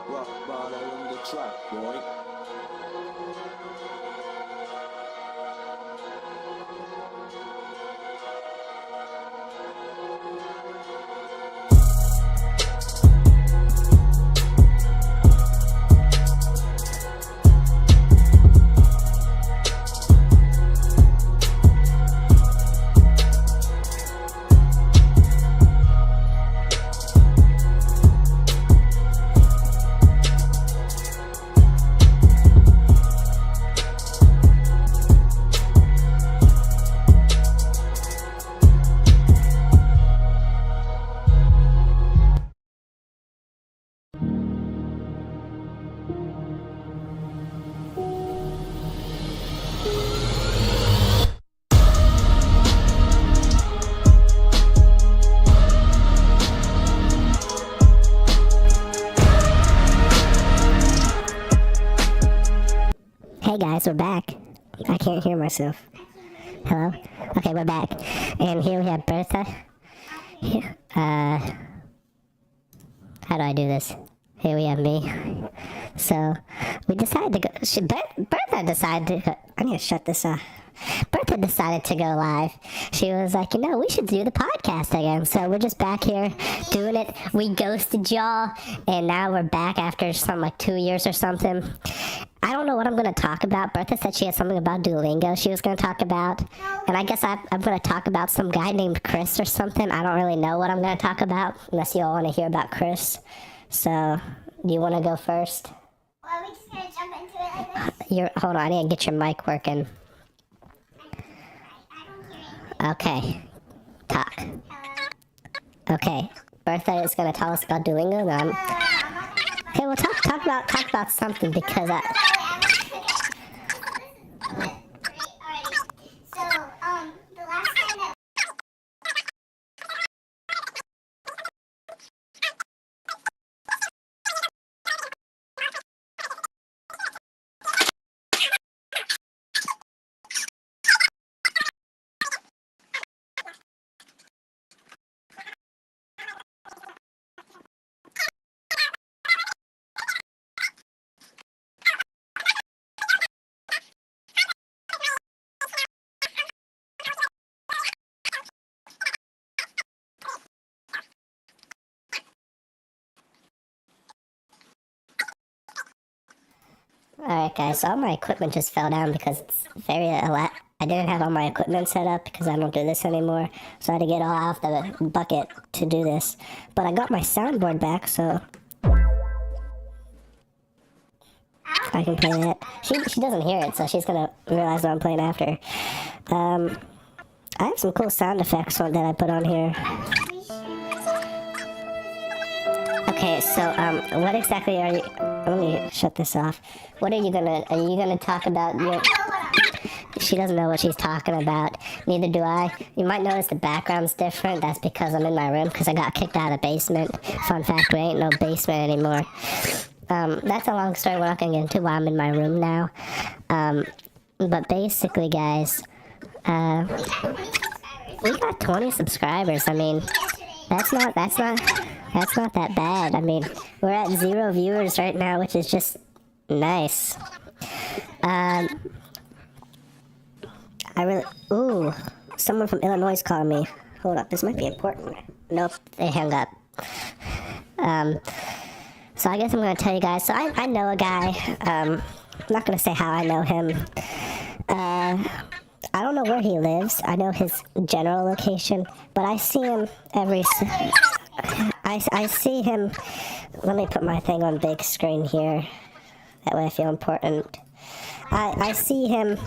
Rock bottle on the track, boy. Hey guys, we're back. I can't hear myself. Hello? Okay, we're back. And here we have Bertha. How do I do this? Here we have me. So, we decided to go. Bertha decided to go. I need to shut this off. Bertha decided to go live. She was like, we should do the podcast again. So we're just back here doing it. We ghosted y'all, and now we're back after something like 2 years or something. I don't know what I'm going to talk about. Bertha said she had something about Duolingo she was going to talk about. And I guess I'm going to talk about some guy named Chris or something. I don't really know what I'm going to talk about, unless you all want to hear about Chris. So, do you want to go first? Well, are we just going to jump into it like this? Hold on, I need to get your mic working. I don't hear anything. Okay. Talk. Hello? Okay. Bertha is going to tell us about Duolingo. Then okay, well, talk about something because The last time that Alright guys, so all my equipment just fell down because it's I didn't have all my equipment set up because I don't do this anymore. So I had to get all off the bucket to do this. But I got my soundboard back, so I can play that. She doesn't hear it, so she's gonna realize what I'm playing after. I have some cool sound effects that I put on here. Okay, so, what exactly are you... Let me shut this off. Are you gonna talk about your... She doesn't know what she's talking about. Neither do I. You might notice the background's different. That's because I'm in my room, because I got kicked out of the basement. Fun fact, there ain't no basement anymore. That's a long story we're not gonna get into why I'm in my room now. But basically, guys, we got 20 subscribers. I mean, that's not that bad. I mean, we're at 0 viewers right now, which is just nice. Ooh, someone from Illinois is calling me. Hold up, this might be important. Nope, they hung up. So I guess I'm gonna tell you guys. So I know a guy. I'm not gonna say how I know him. I don't know where he lives. I know his general location, but I see him I see him. Let me put my thing on big screen here. That way I feel important. I see him,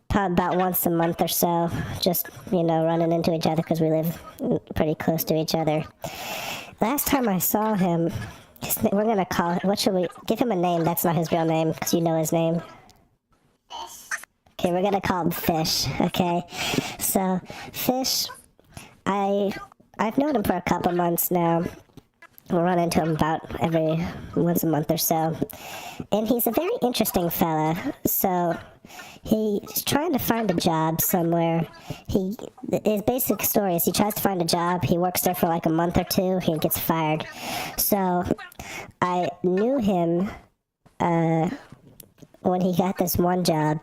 probably about once a month or so, just, running into each other because we live pretty close to each other. Last time I saw him, we're going to call it, what should we, give him a name. That's not his real name because you know his name. Okay, we're going to call him Fish, okay? So, Fish, I've known him for a couple months now, We'll run into him about every once a month or so. And he's a very interesting fella. So he's trying to find a job somewhere. His basic story is he tries to find a job. He works there for like a month or two. He gets fired. So I knew him when he got this one job.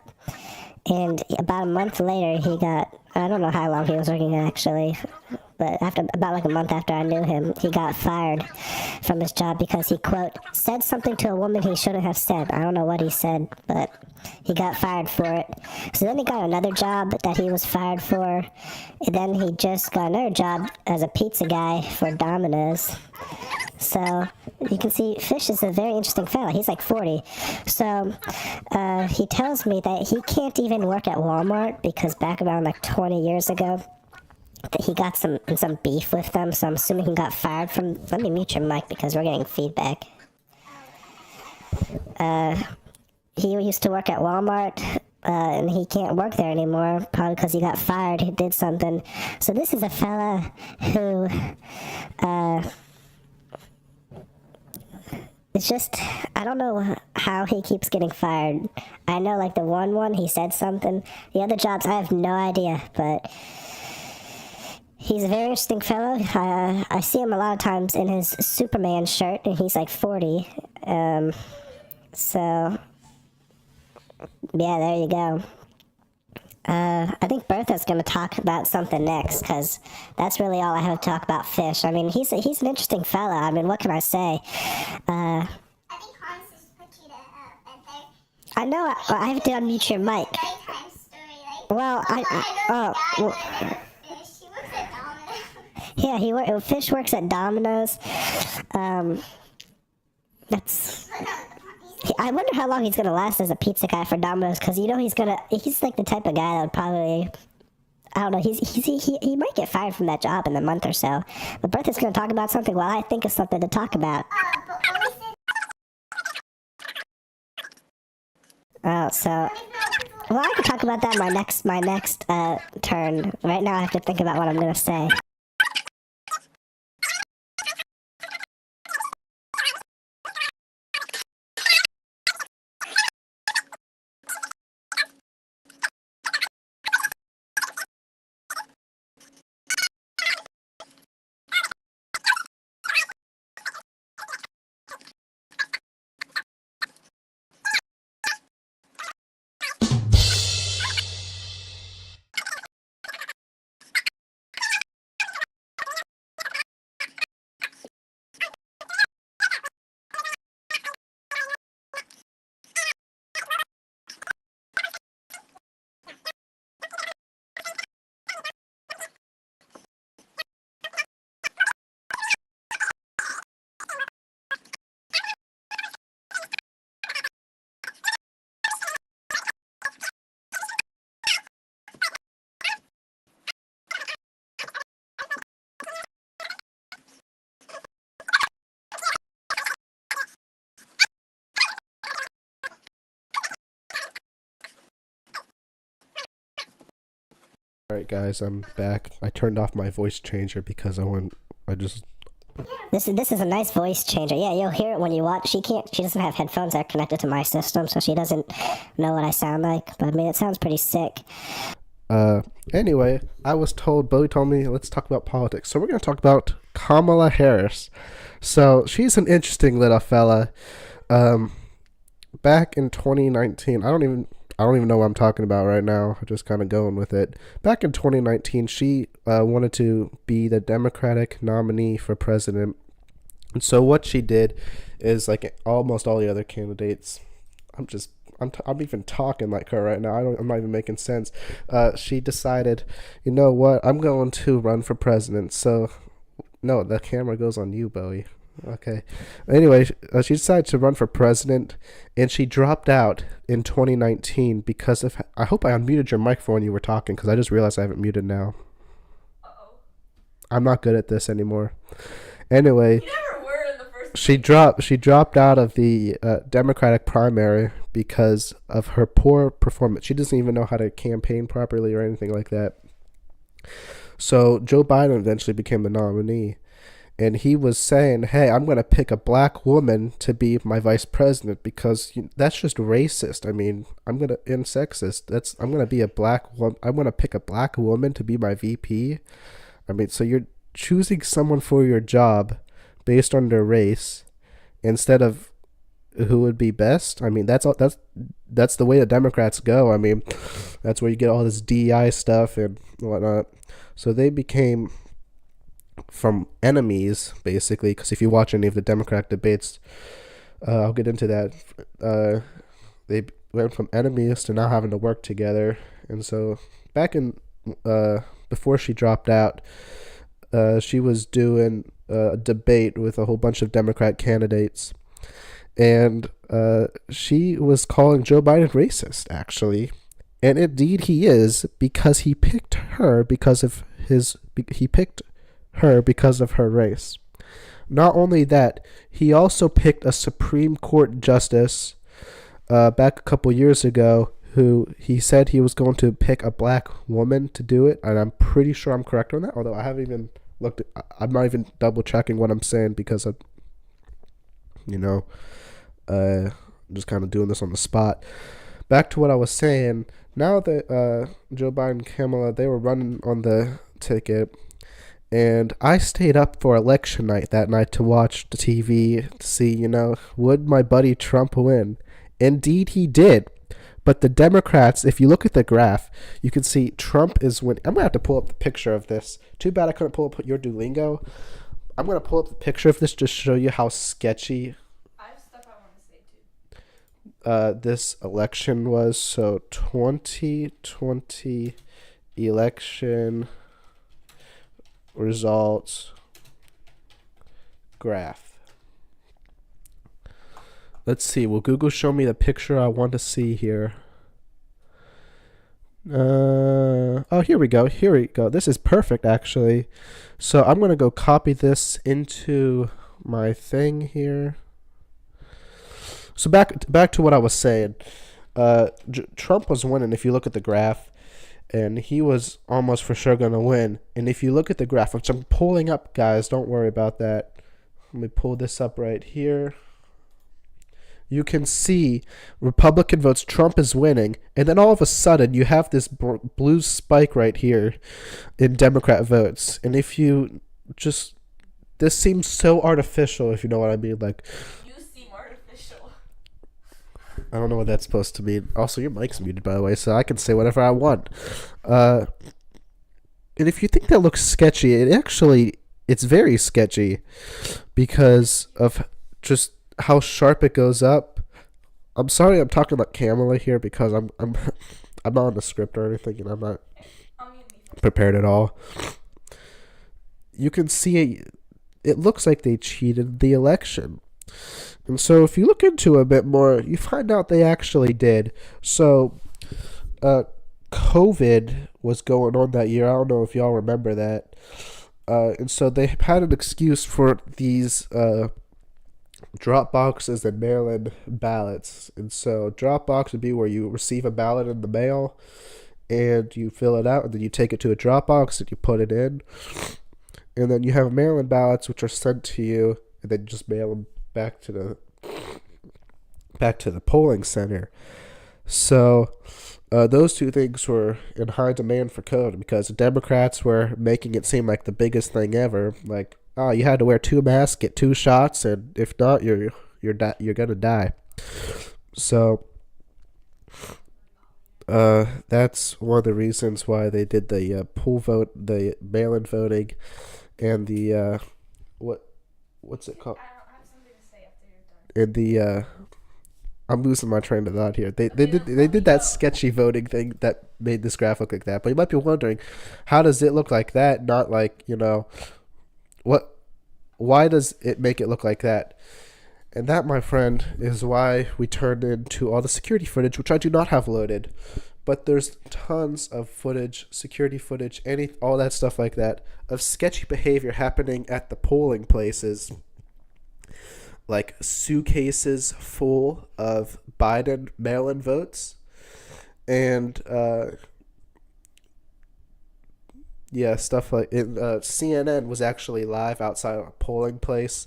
And about a month later, he got, I don't know how long he was working actually, but about like a month after I knew him, he got fired from his job because he, quote, said something to a woman he shouldn't have said. I don't know what he said, but he got fired for it. So then he got another job that he was fired for, and then he just got another job as a pizza guy for Domino's. So you can see Fish is a very interesting fella. He's like 40. So he tells me that he can't even work at Walmart because back around like 20 years ago, that he got some beef with them. So I'm assuming he got fired from. Let me mute your mic because we're getting feedback. He used to work at Walmart. And he can't work there anymore, probably because he got fired. He did something. So this is a fella who it's just, I don't know how he keeps getting fired. I know, like, the one, he said something. The other jobs, I have no idea, but he's a very interesting fellow. I see him a lot of times in his Superman shirt, and he's, like, 40. So, yeah, there you go. I think Bertha's going to talk about something next, because that's really all I have to talk about Fish. I mean, he's an interesting fella. I mean, what can I say? I think Hans just put you to bed there. I know I have to unmute your mic. Nighttime story, like. Well, Fish. He works at Domino's. yeah, Fish works at Domino's. That's... I wonder how long he's gonna last as a pizza guy for Domino's, because you know he's like the type of guy that would probably, I don't know, he might get fired from that job in a month or so. But Bertha's gonna talk about something while I think of something to talk about. But what we said. Oh, so, well, I can talk about that my next turn. Right now I have to think about what I'm gonna say. Alright guys, I'm back. I turned off my voice changer because This is a nice voice changer. Yeah, you'll hear it when you watch. She doesn't have headphones that are connected to my system, so she doesn't know what I sound like. But I mean, it sounds pretty sick. Anyway, Bowie told me, let's talk about politics. So we're going to talk about Kamala Harris. So she's an interesting little fella. Back in 2019, I don't even know what I'm talking about right now. I'm just kind of going with it. Back in 2019, she wanted to be the Democratic nominee for president. And so what she did is, like almost all the other candidates, I'm even talking like her right now. I'm not even making sense. She decided, you know what? I'm going to run for president. So, no, the camera goes on you, Bowie. Okay. Anyway, she decided to run for president, and she dropped out in 2019 because of. I hope I unmuted your microphone when you were talking, because I just realized I haven't muted now. Uh-oh. I'm not good at this anymore. Anyway. You never were in the first. She dropped out of the Democratic primary because of her poor performance. She doesn't even know how to campaign properly or anything like that. So Joe Biden eventually became the nominee. and he was saying, "Hey, I'm gonna pick a black woman to be my vice president because that's just racist. I mean, and sexist. I'm gonna be a black woman. I'm gonna pick a black woman to be my VP. I mean, so you're choosing someone for your job based on their race instead of who would be best. I mean, that's the way the Democrats go. I mean, that's where you get all this DEI stuff and whatnot. So they became from enemies basically, because if you watch any of the Democratic debates, I'll get into that. They went from enemies to now having to work together. And so back in before she dropped out, she was doing a debate with a whole bunch of Democrat candidates, and she was calling Joe Biden racist, actually. And indeed he is, because he picked her because of her race. Not only that, he also picked a Supreme Court justice back a couple years ago who he said he was going to pick a black woman to do it, and I'm pretty sure I'm correct on that, although I haven't even I'm not even double checking what I'm saying because I'm just kind of doing this on the spot. Back to what I was saying. Now that Joe Biden and Kamala, they were running on the ticket, and I stayed up for election night that night to watch the TV to see, would my buddy Trump win? Indeed he did. But the Democrats, if you look at the graph, you can see Trump is winning. I'm going to have to pull up the picture of this. Too bad I couldn't pull up your Duolingo. I'm going to pull up the picture of this just to show you how sketchy I have stuff I want to say too. This election was. So 2020 election results graph. Let's see. Will Google show me the picture I want to see here? Here we go. This is perfect, actually. So I'm going to go copy this into my thing here. So back to what I was saying. Trump was winning if you look at the graph, and he was almost for sure going to win. And if you look at the graph, which I'm pulling up, guys, don't worry about that. Let me pull this up right here. You can see Republican votes, Trump is winning, and then all of a sudden you have this blue spike right here in Democrat votes. And if you just, this seems so artificial, if you know what I mean. Like, You seem artificial. I don't know what that's supposed to mean. Also, your mic's muted, by the way, so I can say whatever I want. And if you think that looks sketchy, it's very sketchy because of just how sharp it goes up. I'm sorry I'm talking about Kamala here because I'm not on the script or anything, and I'm not prepared at all. You can see it looks like they cheated the election. And so if you look into it a bit more, you find out they actually did. So COVID was going on that year. I don't know if y'all remember that. And so they had an excuse for these drop boxes and mail-in ballots. And so drop box would be where you receive a ballot in the mail and you fill it out, and then you take it to a drop box and you put it in. And then you have mail-in ballots which are sent to you, and then you just mail them back to the polling center. So those two things were in high demand for COVID because the Democrats were making it seem like the biggest thing ever. Like, oh, you had to wear 2 masks, get 2 shots, and if not, you're gonna die. So that's one of the reasons why they did the poll vote, the mail-in voting, and the what's it called? I have something to say after you're done. And the I'm losing my train of thought here. They did that sketchy voting thing that made this graph look like that. But you might be wondering, how does it look like that? Not like, why does it make it look like that? And that, my friend, is why we turned into all the security footage, which I do not have loaded. But there's tons of footage, security footage, all that stuff like that, of sketchy behavior happening at the polling places. Like suitcases full of Biden mail-in votes. And Yeah, stuff like it. CNN was actually live outside a polling place,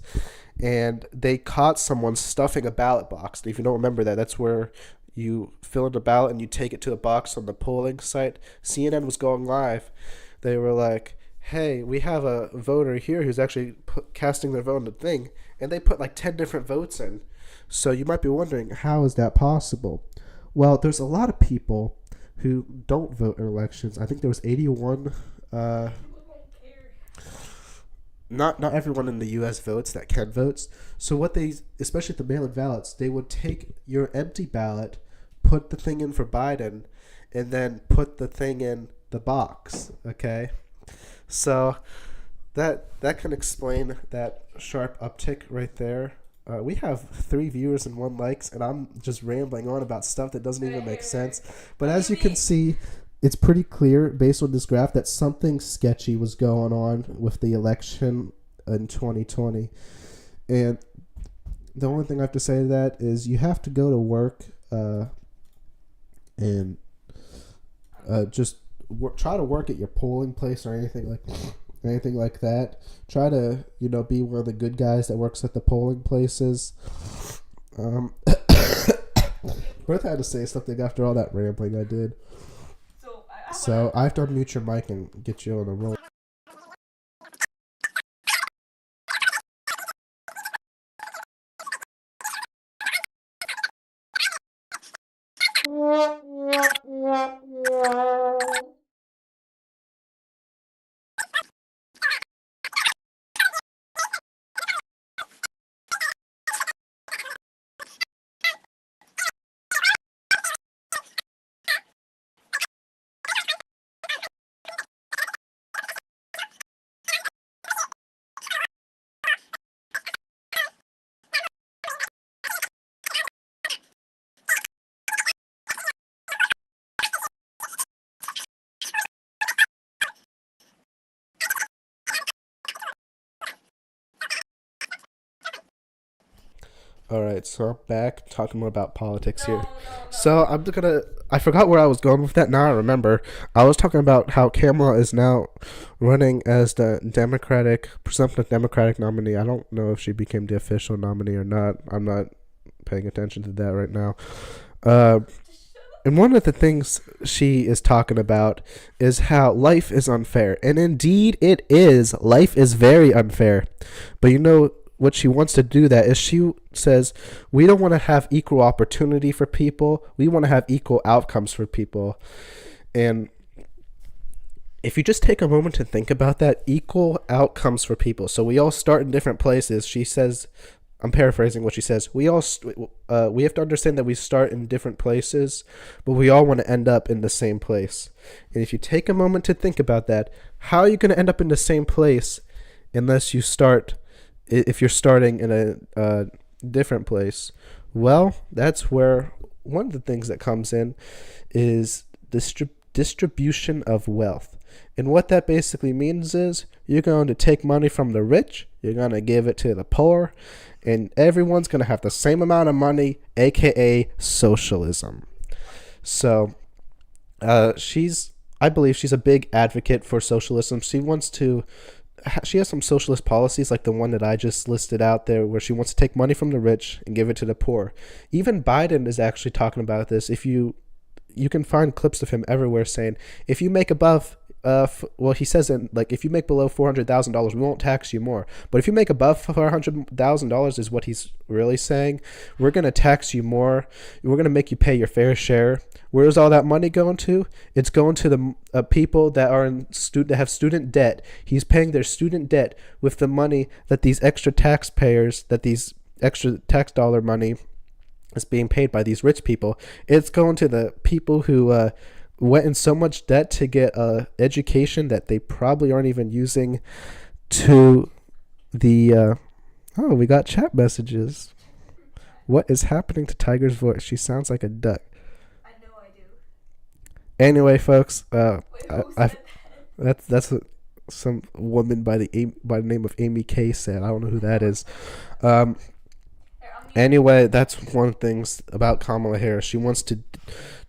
and they caught someone stuffing a ballot box. If you don't remember that, that's where you fill in the ballot and you take it to a box on the polling site. CNN was going live. They were like, "Hey, we have a voter here who's actually casting their vote in the thing," and they put like 10 different votes in. So you might be wondering, how is that possible? Well, there's a lot of people who don't vote in elections. I think there was 81. Not everyone in the U.S. votes that can votes. So what they, especially the mail-in ballots, they would take your empty ballot, put the thing in for Biden, and then put the thing in the box. Okay, so that can explain that sharp uptick right there. We have 3 viewers and 1 likes, and I'm just rambling on about stuff that doesn't even make sense. But as you can see, it's pretty clear based on this graph that something sketchy was going on with the election in 2020. And the only thing I have to say to that is you have to go to work and just try to work at your polling place or anything like that. Try to, be one of the good guys that works at the polling places. Bertha had to say something after all that rambling I did. So I have to unmute your mic and get you on the roll. All right, so I'm back talking more about politics here. So I forgot where I was going with that. Now I remember. I was talking about how Kamala is now running as the presumptive Democratic nominee. I don't know if she became the official nominee or not. I'm not paying attention to that right now. And one of the things she is talking about is how life is unfair. And indeed it is. Life is very unfair. But what she wants to do that is she says we don't want to have equal opportunity for people. We want to have equal outcomes for people. And if you just take a moment to think about that, equal outcomes for people. So we all start in different places. She says, I'm paraphrasing what she says. We have to understand that we start in different places, but we all want to end up in the same place. And if you take a moment to think about that, how are you going to end up in the same place unless if you're starting in a different place? Well, that's where one of the things that comes in is distribution of wealth. And what that basically means is you're going to take money from the rich, you're going to give it to the poor, and everyone's going to have the same amount of money, aka socialism. So I believe she's a big advocate for socialism. She has some socialist policies like the one that I just listed out there, where she wants to take money from the rich and give it to the poor. Even Biden is actually talking about this. If you can find clips of him everywhere saying, if you make above he says if you make below $400,000, we won't tax you more. But if you make above $400,000, is what he's really saying, we're going to tax you more. We're going to make you pay your fair share. Where's all that money going to? It's going to the people that are that have student debt. He's paying their student debt with the money that these extra taxpayers, that these extra tax dollar money is being paid by these rich people. It's going to the people who went in so much debt to get a education that they probably aren't even using to the we got chat messages. What is happening to Tiger's voice? She sounds like a duck. I know I do. Anyway, folks, Wait, who said that? that's what some woman by the name of Amy K said. I don't know who that is. Anyway, that's one of the things about Kamala Harris. She wants to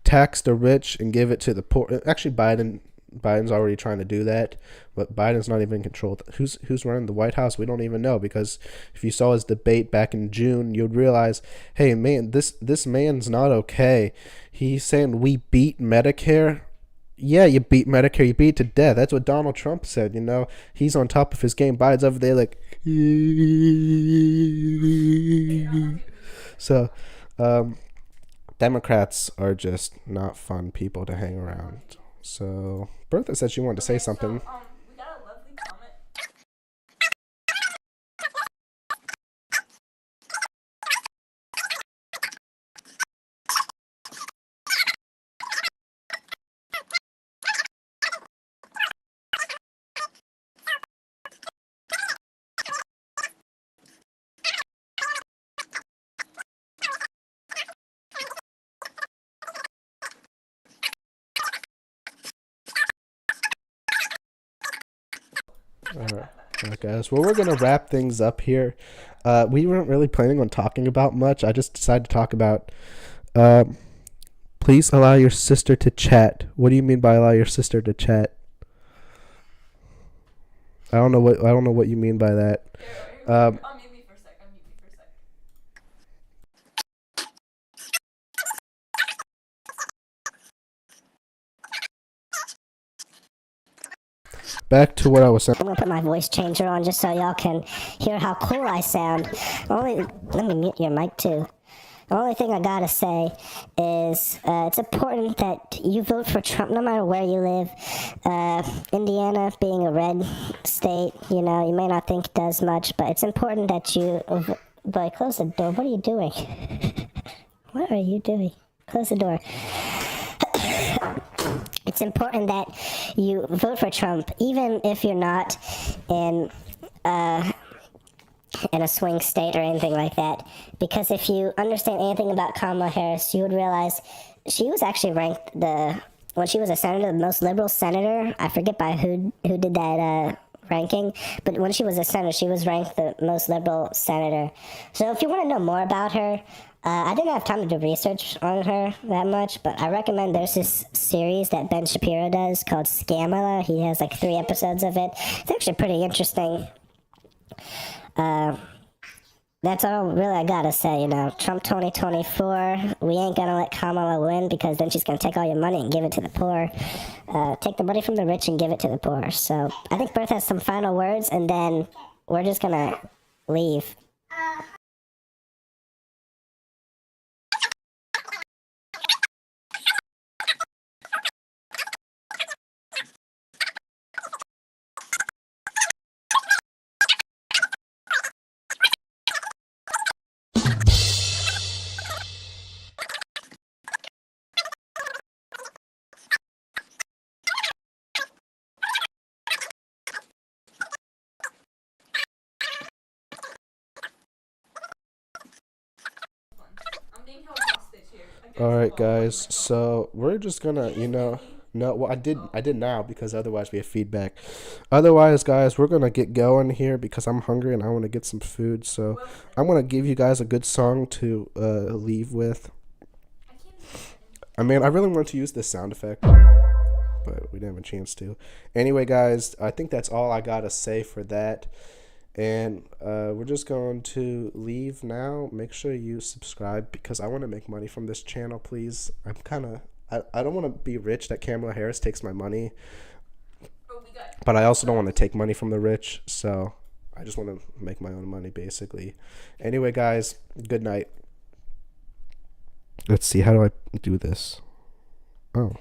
tax the rich and give it to the poor. Actually, Biden Biden's already trying to do that, but Biden's not even in control. Who's running the White House? We don't even know, because if you saw his debate back in June, you'd realize, hey man, this man's not okay. He's saying we beat Medicare. Yeah, you beat Medicare. You beat it to death. That's what Donald Trump said. You know, he's on top of his game. Biden's over there like. So, Democrats are just not fun people to hang around. So, Bertha said she wanted to say something. So, we got a lovely comment. Alright, guys. Well, we're gonna wrap things up here. We weren't really planning on talking about much. I just decided to talk about. Please allow your sister to chat. What do you mean by allow your sister to chat? I don't know what you mean by that. I'll mute me for a sec. Back to what I was saying. I'm gonna put my voice changer on just so y'all can hear how cool I sound. Let me mute your mic too. The only thing I gotta say is it's important that you vote for Trump no matter where you live. Indiana being a red state, you know, you may not think it does much, but it's important that you... Boy, close the door. What are you doing? What are you doing? Close the door. It's important that you vote for Trump, even if you're not in a swing state or anything like that. Because if you understand anything about Kamala Harris, you would realize she was actually ranked when she was a senator, the most liberal senator. I forget by who did that ranking, but when she was a senator, she was ranked the most liberal senator. So if you want to know more about her, I didn't have time to do research on her that much, but I recommend there's this series that Ben Shapiro does called Scamala. He has like 3 episodes of it. It's actually pretty interesting. That's all really I gotta say, you know. Trump 2024, we ain't gonna let Kamala win because then she's gonna take all your money and give it to the poor. Take the money from the rich and give it to the poor. So I think Bertha has some final words, and then we're just gonna leave. Alright, guys, so we're just gonna, I did now because otherwise we have feedback. Otherwise, guys, we're gonna get going here because I'm hungry and I want to get some food. So I'm gonna give you guys a good song to leave with. I mean, I really wanted to use this sound effect, but we didn't have a chance to. Anyway, guys, I think that's all I gotta say for that. And we're just going to leave now. Make sure you subscribe because I want to make money from this channel, please. I don't want to be rich that Kamala Harris takes my money. But I also don't want to take money from the rich. So I just want to make my own money, basically. Anyway, guys, good night. Let's see. How do I do this? Oh.